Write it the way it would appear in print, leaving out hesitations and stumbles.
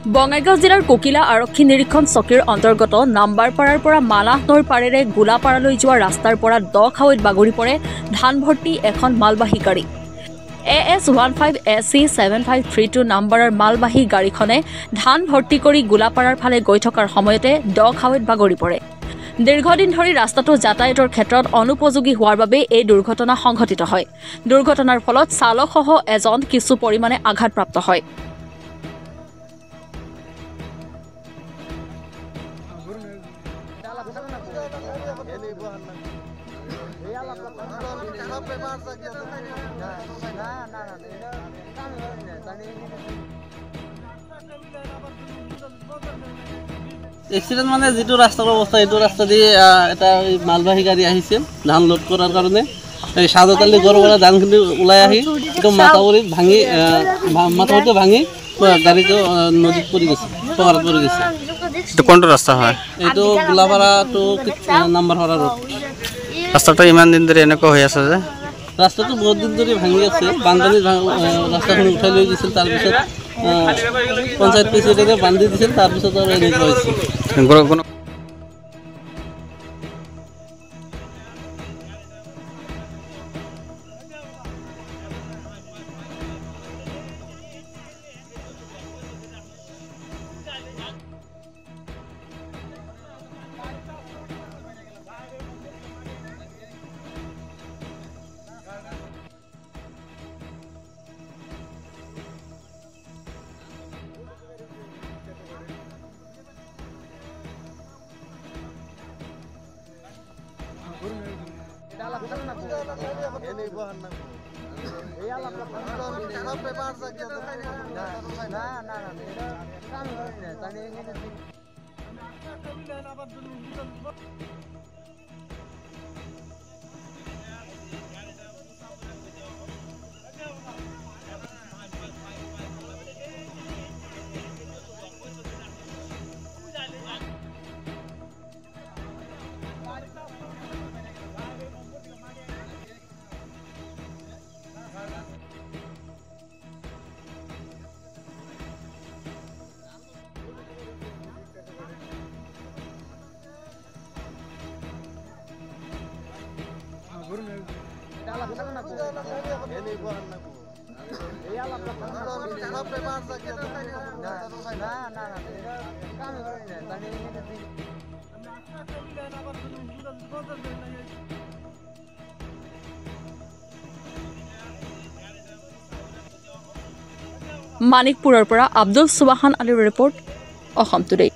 বঙাইগাঁও জিলাৰ কোকিলা আৰক্ষী নিৰীক্ষণ চকীৰ অন্তৰ্গত নাম্বাৰপাৰাৰ পৰা মালাহ নৈৰ পাৰেৰে গোলাপাৰালৈ যোৱা ৰাস্তাৰ পৰা দ খাৱৈত বাগৰি পৰে ধান ভৰ্তি এখন মালবাহী গাড়ী। AS15AC 7532 নাম্বাৰৰ মালবাহী গাড়ীখনে ধান ভৰ্তি কৰি গোলাপাৰাৰ ফালে গৈ থকাৰ সময়তে দ খাৱৈত বাগৰি পৰে। দীৰ্ঘদিন ধৰি ৰাস্তাটো যাতায়াতৰ ক্ষেত্ৰত অনুপযোগী হোৱাৰ বাবে এই দুৰ্ঘটনা সংঘটিত হয়। দুৰ্ঘটনাৰ ফলত চালকসহ এজন কিছু পৰিমাণে আঘাতপ্ৰাপ্ত হয়। এক্সিডেণ্ট মানে যিটো ৰাস্তাৰ অৱস্থা এইটো ৰাস্তা দি এটা মালবাহী গাড়ী আহিছে ধান লোড কৰাৰ কাৰণে। এই সাজতালি গড়ৰ পৰা ধানখিনি ওলাই আহি একদম মাথাউৰিত ভাঙি মাথাউৰিটো ভাঙি গাড়ীটো নদীত পৰি গৈছে, পকাৰত পৰি গৈছে। এইটো কোনটো ৰাস্তা হয়? এইটো গোলাপাৰাটো নাম্বাৰপাৰা ৰোড। ৰাস্তাটো ইমান দিন ধৰি এনেকুৱা হৈ আছে যে ৰাস্তাটো বহুত দিন ধৰি ভাঙি আছে। বানপানীত ৰাস্তাখিনি উঠাই লৈ গৈছিল, তাৰপিছত পঞ্চায়ত প্ৰেচিডেণ্টে বান্ধি দিছিল, তাৰপিছত আৰু এনেকুৱা হৈছে। মানিকপুৰৰ পৰা আব্দুল সুবাহান আলীৰ ৰিপৰ্ট, অসম টুডে।